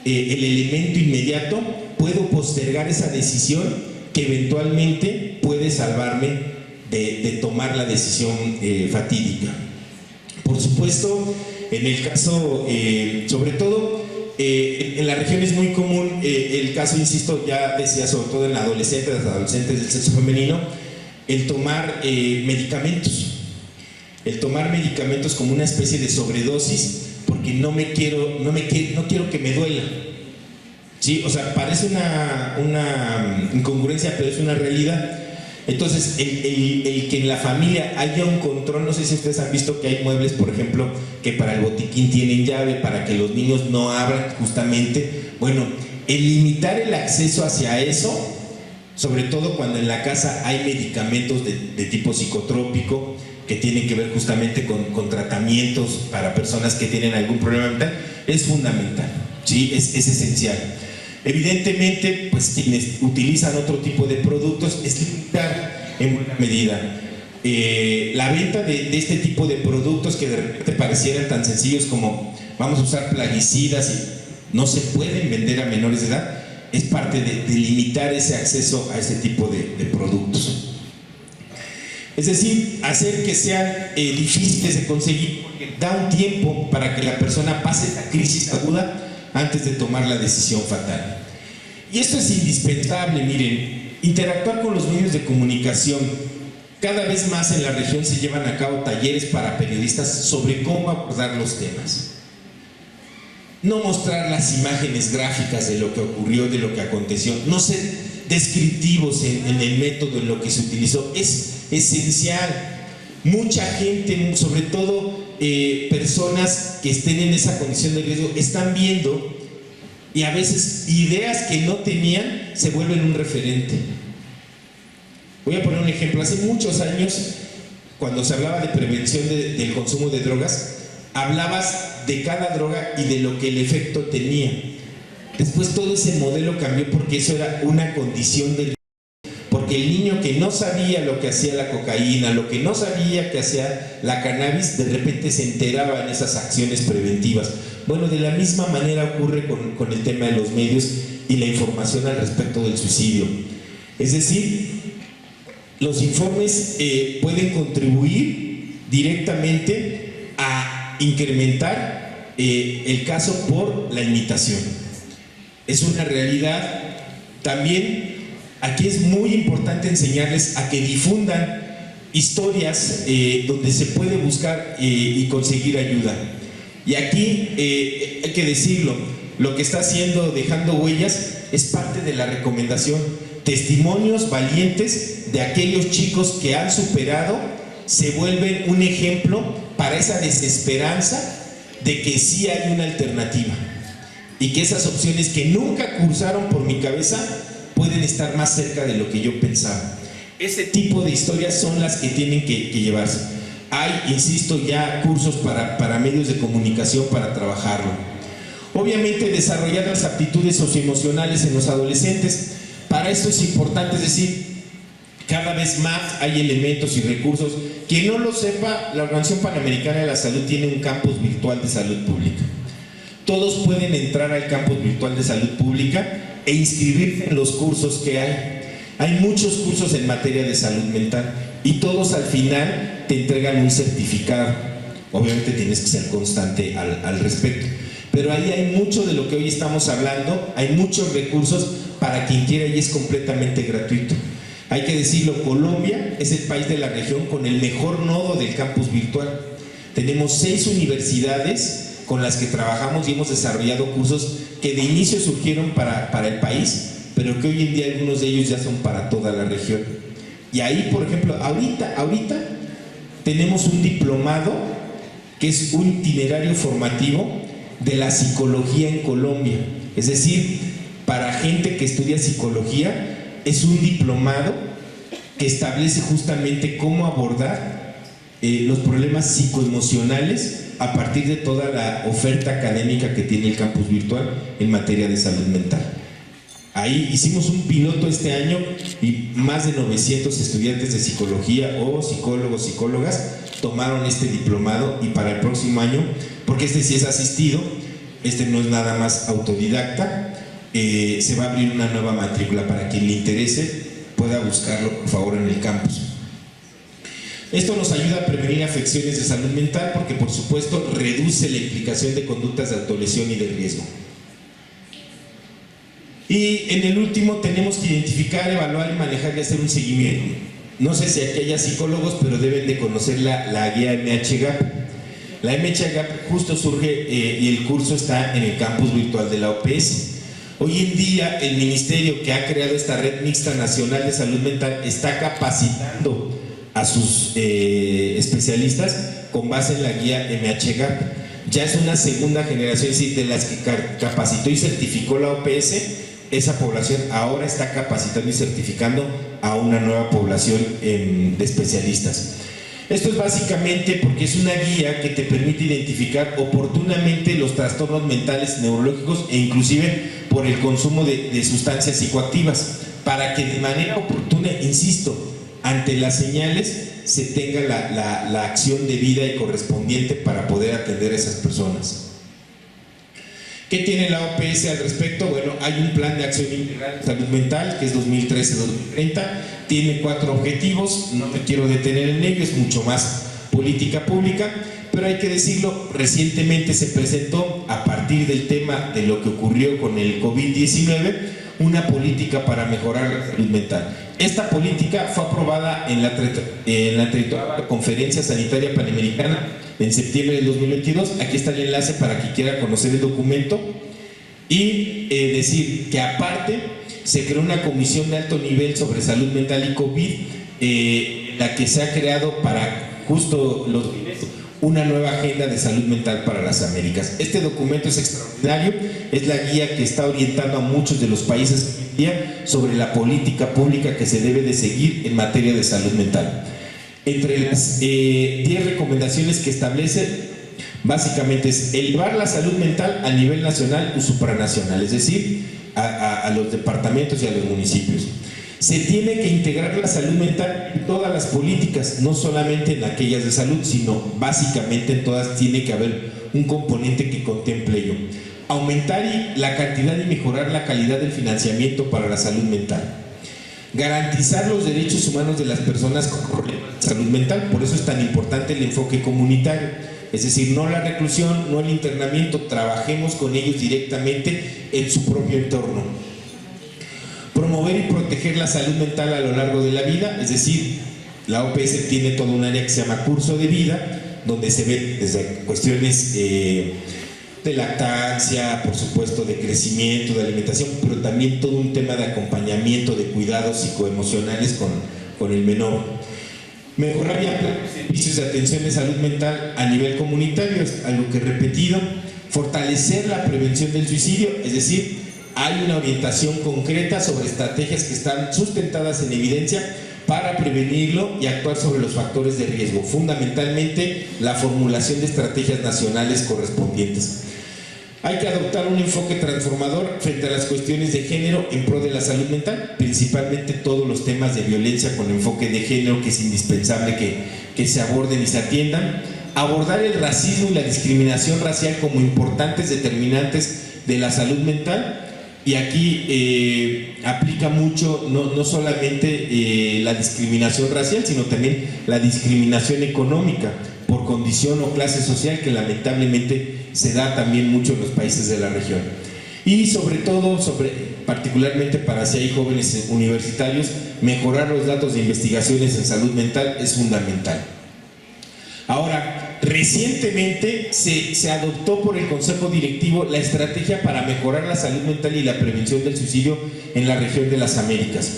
el elemento inmediato, puedo postergar esa decisión que eventualmente puede salvarme de tomar la decisión fatídica. Por supuesto, en el caso, sobre todo, en la región es muy común el caso, insisto, ya decía, sobre todo en las adolescentes del sexo femenino, el tomar medicamentos. El tomar medicamentos como una especie de sobredosis, porque no quiero que me duela. Sí, o sea, parece una incongruencia, pero es una realidad. Entonces, el que en la familia haya un control, no sé si ustedes han visto que hay muebles, por ejemplo, que para el botiquín tienen llave, para que los niños no abran justamente. Bueno, el limitar el acceso hacia eso, sobre todo cuando en la casa hay medicamentos de tipo psicotrópico, que tienen que ver justamente con tratamientos para personas que tienen algún problema mental, es fundamental, ¿sí? Es esencial. Evidentemente, pues quienes utilizan otro tipo de productos es limitar en buena medida la venta de este tipo de productos que de repente parecieran tan sencillos como vamos a usar plaguicidas y no se pueden vender a menores de edad, es parte de limitar ese acceso a ese tipo de productos. Es decir, hacer que sean difíciles de conseguir, porque da un tiempo para que la persona pase la crisis aguda antes de tomar la decisión fatal. Y esto es indispensable, miren, interactuar con los medios de comunicación. Cada vez más en la región se llevan a cabo talleres para periodistas sobre cómo abordar los temas. No mostrar las imágenes gráficas de lo que ocurrió, de lo que aconteció, no ser descriptivos en el método, en lo que se utilizó, es esencial. Mucha gente, sobre todo personas que estén en esa condición de riesgo, están viendo y a veces ideas que no tenían se vuelven un referente. Voy a poner un ejemplo. Hace muchos años, cuando se hablaba de prevención del consumo de drogas, hablabas de cada droga y de lo que el efecto tenía. Después todo ese modelo cambió porque eso era una condición del... Porque el niño que no sabía lo que hacía la cocaína, lo que no sabía que hacía la cannabis, de repente se enteraba en esas acciones preventivas. Bueno, de la misma manera ocurre con el tema de los medios y la información al respecto del suicidio. Es decir, los informes pueden contribuir directamente a incrementar el caso por la imitación. Es una realidad. También aquí es muy importante enseñarles a que difundan historias donde se puede buscar y conseguir ayuda. Y aquí hay que decirlo, lo que está haciendo Dejando Huellas es parte de la recomendación. Testimonios valientes de aquellos chicos que han superado se vuelven un ejemplo para esa desesperanza de que sí hay una alternativa y que esas opciones que nunca cruzaron por mi cabeza pueden estar más cerca de lo que yo pensaba. Ese tipo de historias son las que tienen que llevarse. Hay, insisto, ya cursos para medios de comunicación para trabajarlo. Obviamente desarrollar las aptitudes socioemocionales en los adolescentes. Para esto es importante, es decir, cada vez más hay elementos y recursos. Quien no lo sepa, la Organización Panamericana de la Salud tiene un campus virtual de salud pública. Todos pueden entrar al campus virtual de salud pública e inscribirse en los cursos que hay. Hay muchos cursos en materia de salud mental y todos al final te entregan un certificado. Obviamente tienes que ser constante al respecto. Pero ahí hay mucho de lo que hoy estamos hablando, hay muchos recursos para quien quiera y es completamente gratuito. Hay que decirlo, Colombia es el país de la región con el mejor nodo del campus virtual. Tenemos 6 universidades con las que trabajamos y hemos desarrollado cursos que de inicio surgieron para el país, pero que hoy en día algunos de ellos ya son para toda la región. Y ahí, por ejemplo, ahorita tenemos un diplomado que es un itinerario formativo de la psicología en Colombia. Es decir, para gente que estudia psicología, es un diplomado que establece justamente cómo abordar los problemas psicoemocionales a partir de toda la oferta académica que tiene el campus virtual en materia de salud mental. Ahí hicimos un piloto este año y más de 900 estudiantes de psicología o psicólogos, psicólogas tomaron este diplomado y para el próximo año, porque este sí es asistido, este no es nada más autodidacta, se va a abrir una nueva matrícula para quien le interese pueda buscarlo por favor en el campus. Esto nos ayuda a prevenir afecciones de salud mental porque por supuesto reduce la implicación de conductas de autolesión y de riesgo. Y en el último tenemos que identificar, evaluar y manejar y hacer un seguimiento. No sé si aquí haya psicólogos, pero deben de conocer la guía MHGAP. La MHGAP justo surge y el curso está en el campus virtual de la OPS. Hoy en día el ministerio que ha creado esta Red Mixta Nacional de Salud Mental está capacitando a sus especialistas con base en la guía MHGAP. Ya es una segunda generación, es decir, de las que capacitó y certificó la OPS. Esa población ahora está capacitando y certificando a una nueva población de especialistas. Esto es básicamente porque es una guía que te permite identificar oportunamente los trastornos mentales, neurológicos e inclusive por el consumo de sustancias psicoactivas, para que de manera oportuna, insisto, ante las señales se tenga la acción debida y correspondiente para poder atender a esas personas. ¿Qué tiene la OPS al respecto? Bueno, hay un plan de acción integral de salud mental que es 2013-2030, tiene 4 objetivos, no me quiero detener en ello, es mucho más política pública, pero hay que decirlo, recientemente se presentó, a partir del tema de lo que ocurrió con el COVID-19, una política para mejorar la salud mental. Esta política fue aprobada en la 32ª Conferencia Sanitaria Panamericana en septiembre del 2022. Aquí está el enlace para quien quiera conocer el documento. Y decir que aparte se creó una comisión de alto nivel sobre salud mental y COVID, la que se ha creado para justo una nueva agenda de salud mental para las Américas. Este documento es extraordinario, es la guía que está orientando a muchos de los países hoy en día sobre la política pública que se debe de seguir en materia de salud mental. Entre las 10 recomendaciones que establece, básicamente es elevar la salud mental a nivel nacional o supranacional, es decir, a los departamentos y a los municipios. Se tiene que integrar la salud mental en todas las políticas, no solamente en aquellas de salud, sino básicamente en todas tiene que haber un componente que contemple ello. Aumentar la cantidad y mejorar la calidad del financiamiento para la salud mental. Garantizar los derechos humanos de las personas con problemas de salud mental, por eso es tan importante el enfoque comunitario, es decir, no la reclusión, no el internamiento, trabajemos con ellos directamente en su propio entorno. Promover y proteger la salud mental a lo largo de la vida, es decir, la OPS tiene todo un área que se llama curso de vida, donde se ve desde cuestiones de lactancia, por supuesto de crecimiento, de alimentación, pero también todo un tema de acompañamiento, de cuidados psicoemocionales con el menor. Mejorar y ampliar los servicios de atención de salud mental a nivel comunitario, es algo que he repetido. Fortalecer la prevención del suicidio, es decir, hay una orientación concreta sobre estrategias que están sustentadas en evidencia para prevenirlo y actuar sobre los factores de riesgo, fundamentalmente la formulación de estrategias nacionales correspondientes. Hay que adoptar un enfoque transformador frente a las cuestiones de género en pro de la salud mental, principalmente todos los temas de violencia con enfoque de género, que es indispensable que se aborden y se atiendan. Abordar el racismo y la discriminación racial como importantes determinantes de la salud mental. Y aquí aplica mucho no solamente la discriminación racial, sino también la discriminación económica por condición o clase social, que lamentablemente se da también mucho en los países de la región. Y sobre todo, particularmente para si hay jóvenes universitarios, mejorar los datos de investigaciones en salud mental es fundamental. Ahora, recientemente se adoptó por el Consejo Directivo la estrategia para mejorar la salud mental y la prevención del suicidio en la región de las Américas.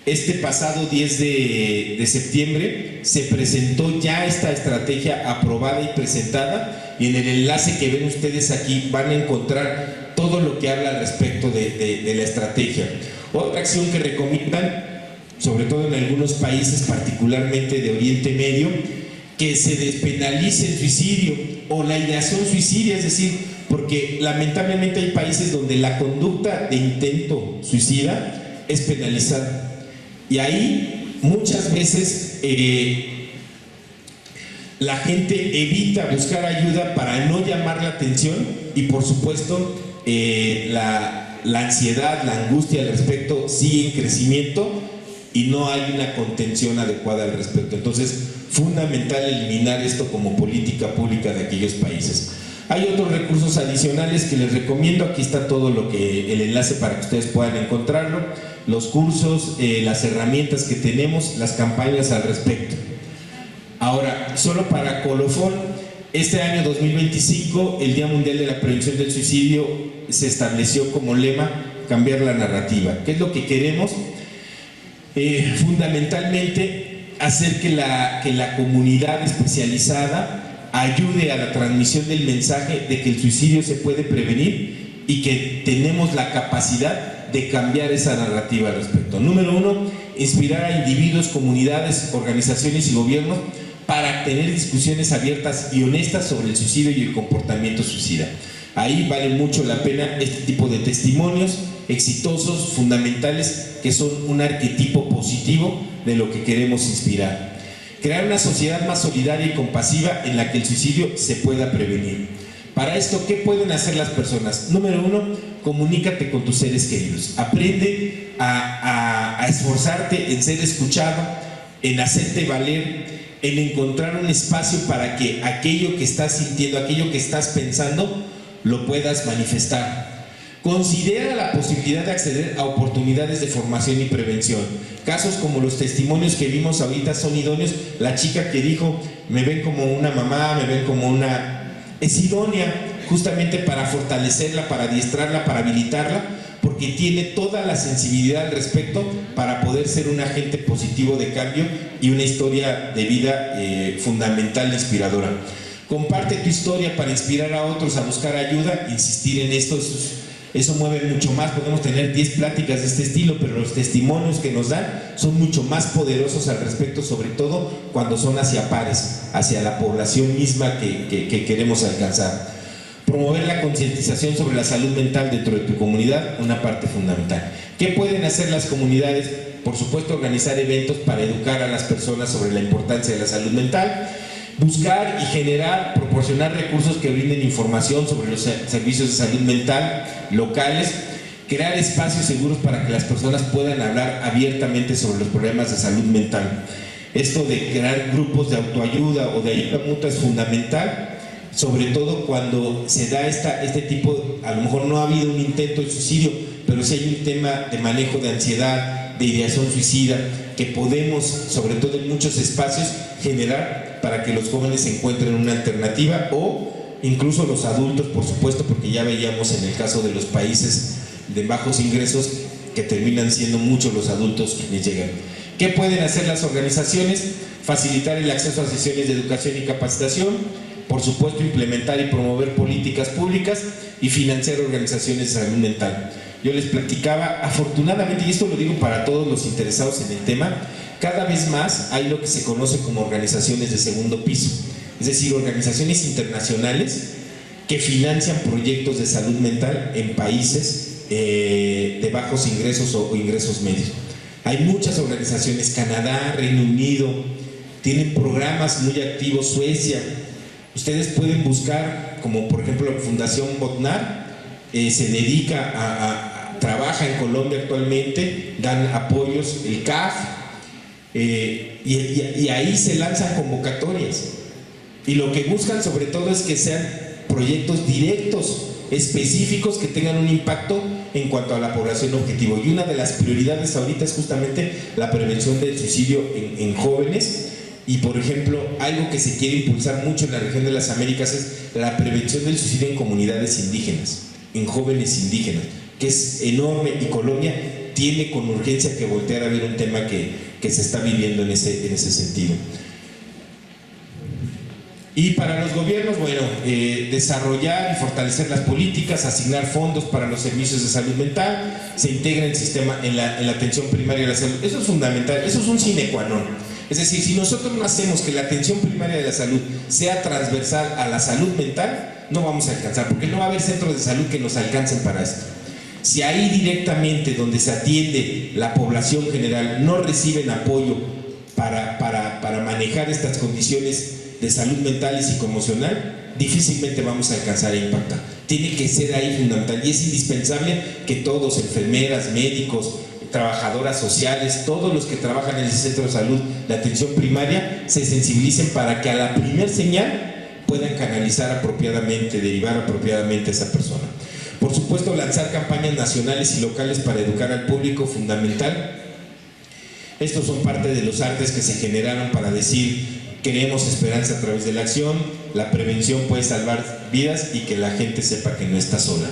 Este pasado 10 de septiembre se presentó ya esta estrategia aprobada y presentada, y en el enlace que ven ustedes aquí van a encontrar todo lo que habla al respecto de la estrategia. Otra acción que recomiendan, sobre todo en algunos países, particularmente de Oriente Medio, que se despenalice el suicidio o la ideación suicidia, es decir, porque lamentablemente hay países donde la conducta de intento suicida es penalizada, y ahí muchas veces la gente evita buscar ayuda para no llamar la atención, y por supuesto la ansiedad, la angustia al respecto sigue en crecimiento y no hay una contención adecuada al respecto. Entonces, fundamental eliminar esto como política pública de aquellos países. Hay otros recursos adicionales que les recomiendo. Aquí está todo el enlace para que ustedes puedan encontrarlo, los cursos, las herramientas que tenemos, las campañas al respecto. Ahora, solo para colofón, este año 2025, el Día Mundial de la Prevención del Suicidio, se estableció como lema cambiar la narrativa. ¿Qué es lo que queremos? Fundamentalmente hacer que la comunidad especializada ayude a la transmisión del mensaje de que el suicidio se puede prevenir y que tenemos la capacidad de cambiar esa narrativa al respecto. Número 1, inspirar a individuos, comunidades, organizaciones y gobiernos para tener discusiones abiertas y honestas sobre el suicidio y el comportamiento suicida. Ahí vale mucho la pena este tipo de testimonios exitosos, fundamentales, que son un arquetipo positivo de lo que queremos inspirar. Crear una sociedad más solidaria y compasiva en la que el suicidio se pueda prevenir. Para esto, ¿qué pueden hacer las personas? Número 1, comunícate con tus seres queridos. Aprende a esforzarte en ser escuchado, en hacerte valer, en encontrar un espacio para que aquello que estás sintiendo, aquello que estás pensando, lo puedas manifestar. Considera la posibilidad de acceder a oportunidades de formación y prevención. Casos como los testimonios que vimos ahorita son idóneos. La chica que dijo, me ven como una mamá, me ven como una... es idónea justamente para fortalecerla, para adiestrarla, para habilitarla, porque tiene toda la sensibilidad al respecto para poder ser un agente positivo de cambio y una historia de vida fundamental e inspiradora. Comparte tu historia para inspirar a otros a buscar ayuda, insistir en esto, eso mueve mucho más. Podemos tener 10 pláticas de este estilo, pero los testimonios que nos dan son mucho más poderosos al respecto, sobre todo cuando son hacia pares, hacia la población misma que queremos alcanzar. Promover la concientización sobre la salud mental dentro de tu comunidad, una parte fundamental. ¿Qué pueden hacer las comunidades? Por supuesto, organizar eventos para educar a las personas sobre la importancia de la salud mental. Buscar y generar, proporcionar recursos que brinden información sobre los servicios de salud mental locales. Crear espacios seguros para que las personas puedan hablar abiertamente sobre los problemas de salud mental. Esto de crear grupos de autoayuda o de ayuda mutua es fundamental, sobre todo cuando se da este tipo, a lo mejor no ha habido un intento de suicidio, pero sí hay un tema de manejo de ansiedad, de ideación suicida, que podemos, sobre todo en muchos espacios, generar para que los jóvenes encuentren una alternativa, o incluso los adultos, por supuesto, porque ya veíamos en el caso de los países de bajos ingresos que terminan siendo muchos los adultos quienes llegan. ¿Qué pueden hacer las organizaciones? Facilitar el acceso a sesiones de educación y capacitación, por supuesto implementar y promover políticas públicas y financiar organizaciones de salud mental. Yo les platicaba, afortunadamente, y esto lo digo para todos los interesados en el tema, cada vez más hay lo que se conoce como organizaciones de segundo piso, es decir, organizaciones internacionales que financian proyectos de salud mental en países de bajos ingresos o ingresos medios. Hay muchas organizaciones, Canadá, Reino Unido, tienen programas muy activos, Suecia. Ustedes pueden buscar, como por ejemplo la Fundación Botnar, se dedica trabaja en Colombia actualmente, dan apoyos, el CAF, y ahí se lanzan convocatorias. Y lo que buscan sobre todo es que sean proyectos directos, específicos, que tengan un impacto en cuanto a la población objetivo. Y una de las prioridades ahorita es justamente la prevención del suicidio en jóvenes. Y por ejemplo, algo que se quiere impulsar mucho en la región de las Américas es la prevención del suicidio en comunidades indígenas, en jóvenes indígenas, que es enorme, y Colombia tiene con urgencia que voltear a ver un tema que se está viviendo en ese sentido. Y para los gobiernos, bueno, desarrollar y fortalecer las políticas, asignar fondos para los servicios de salud mental, se integra el sistema en la atención primaria de la salud. Eso es fundamental, eso es un sine qua non. Es decir, si nosotros no hacemos que la atención primaria de la salud sea transversal a la salud mental, no vamos a alcanzar, porque no va a haber centros de salud que nos alcancen para esto. Si ahí directamente donde se atiende la población general no reciben apoyo para manejar estas condiciones de salud mental y psicoemocional, difícilmente vamos a alcanzar a impactar. Tiene que ser ahí fundamental, y es indispensable que todos, enfermeras, médicos, trabajadoras sociales, todos los que trabajan en ese centro de salud de atención primaria, se sensibilicen para que a la primer señal puedan canalizar apropiadamente, derivar apropiadamente a esa persona. Por supuesto, lanzar campañas nacionales y locales para educar al público, fundamental. Estos son parte de los artes que se generaron para decir: queremos esperanza a través de la acción, la prevención puede salvar vidas y que la gente sepa que no está sola.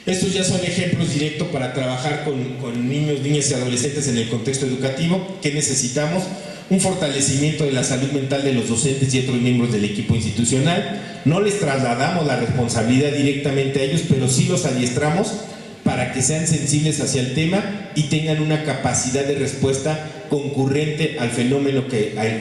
Estos ya son ejemplos directos para trabajar con niños, niñas y adolescentes en el contexto educativo. ¿Qué necesitamos? Un fortalecimiento de la salud mental de los docentes y otros miembros del equipo institucional. No les trasladamos la responsabilidad directamente a ellos, pero sí los adiestramos para que sean sensibles hacia el tema y tengan una capacidad de respuesta concurrente al fenómeno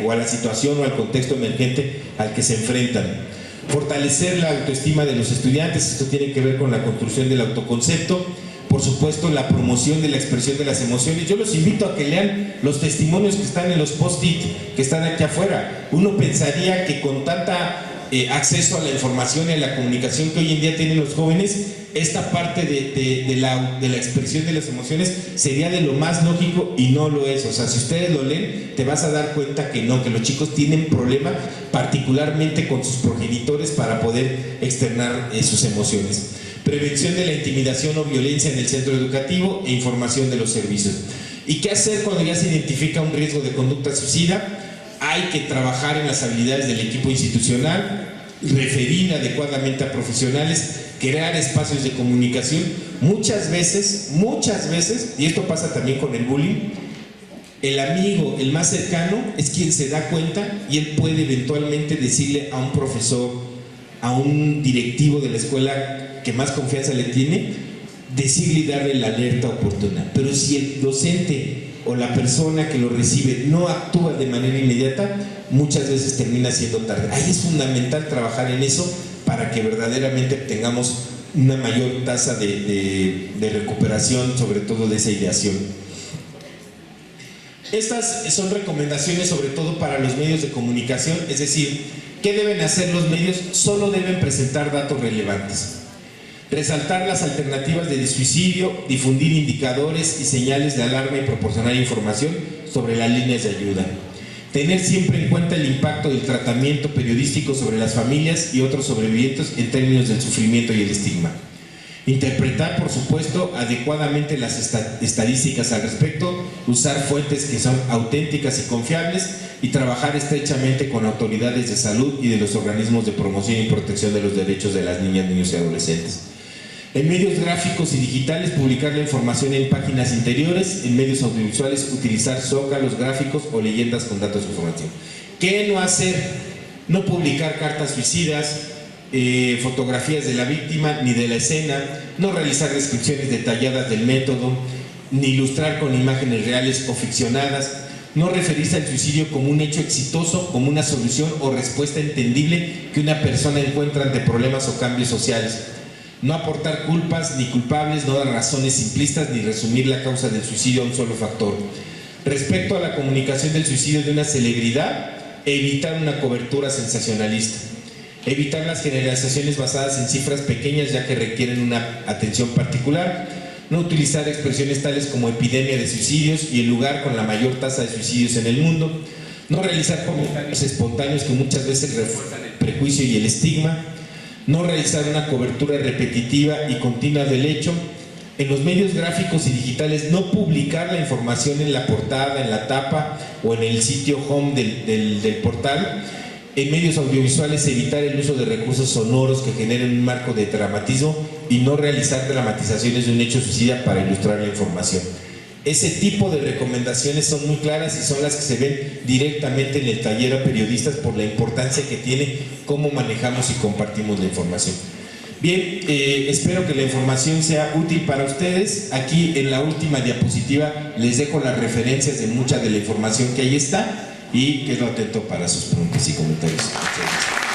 o a la situación o al contexto emergente al que se enfrentan. Fortalecer la autoestima de los estudiantes, esto tiene que ver con la construcción del autoconcepto. Por supuesto, la promoción de la expresión de las emociones. Yo los invito a que lean los testimonios que están en los post-it que están aquí afuera. Uno pensaría que con tanta acceso a la información y a la comunicación que hoy en día tienen los jóvenes, esta parte de la expresión de las emociones sería de lo más lógico, y no lo es. O sea, si ustedes lo leen, te vas a dar cuenta que no, que los chicos tienen problema particularmente con sus progenitores para poder externar sus emociones. Prevención de la intimidación o violencia en el centro educativo e información de los servicios. ¿Y qué hacer cuando ya se identifica un riesgo de conducta suicida? Hay que trabajar en las habilidades del equipo institucional, referir adecuadamente a profesionales, crear espacios de comunicación. Muchas veces, y esto pasa también con el bullying, el amigo, el más cercano, es quien se da cuenta y él puede eventualmente decirle a un profesor, a un directivo de la escuela que más confianza le tiene, decirle y darle la alerta oportuna. Pero si el docente o la persona que lo recibe no actúa de manera inmediata, muchas veces termina siendo tarde. Ahí es fundamental trabajar en eso para que verdaderamente tengamos una mayor tasa de recuperación, sobre todo de esa ideación. Estas son recomendaciones sobre todo para los medios de comunicación, es decir, ¿qué deben hacer los medios? Solo deben presentar datos relevantes. Resaltar las alternativas de suicidio, difundir indicadores y señales de alarma y proporcionar información sobre las líneas de ayuda. Tener siempre en cuenta el impacto del tratamiento periodístico sobre las familias y otros sobrevivientes en términos del sufrimiento y el estigma. Interpretar, por supuesto, adecuadamente las estadísticas al respecto, usar fuentes que son auténticas y confiables y trabajar estrechamente con autoridades de salud y de los organismos de promoción y protección de los derechos de las niñas, niños y adolescentes. En medios gráficos y digitales, publicar la información en páginas interiores. En medios audiovisuales, utilizar zócalos, gráficos o leyendas con datos de información. ¿Qué no hacer? No publicar cartas suicidas, fotografías de la víctima ni de la escena, no realizar descripciones detalladas del método, ni ilustrar con imágenes reales o ficcionadas, no referirse al suicidio como un hecho exitoso, como una solución o respuesta entendible que una persona encuentra ante problemas o cambios sociales. No aportar culpas ni culpables, no dar razones simplistas ni resumir la causa del suicidio a un solo factor. Respecto a la comunicación del suicidio de una celebridad, evitar una cobertura sensacionalista. Evitar las generalizaciones basadas en cifras pequeñas ya que requieren una atención particular. No utilizar expresiones tales como epidemia de suicidios y el lugar con la mayor tasa de suicidios en el mundo. No realizar comentarios espontáneos que muchas veces refuerzan el prejuicio y el estigma. No realizar una cobertura repetitiva y continua del hecho. En los medios gráficos y digitales, no publicar la información en la portada, en la tapa o en el sitio home del portal. En medios audiovisuales, evitar el uso de recursos sonoros que generen un marco de dramatismo y no realizar dramatizaciones de un hecho suicida para ilustrar la información. Ese tipo de recomendaciones son muy claras y son las que se ven directamente en el taller a periodistas por la importancia que tiene cómo manejamos y compartimos la información. Bien, espero que la información sea útil para ustedes. Aquí en la última diapositiva les dejo las referencias de mucha de la información que ahí está y quedo atento para sus preguntas y comentarios. Muchas gracias.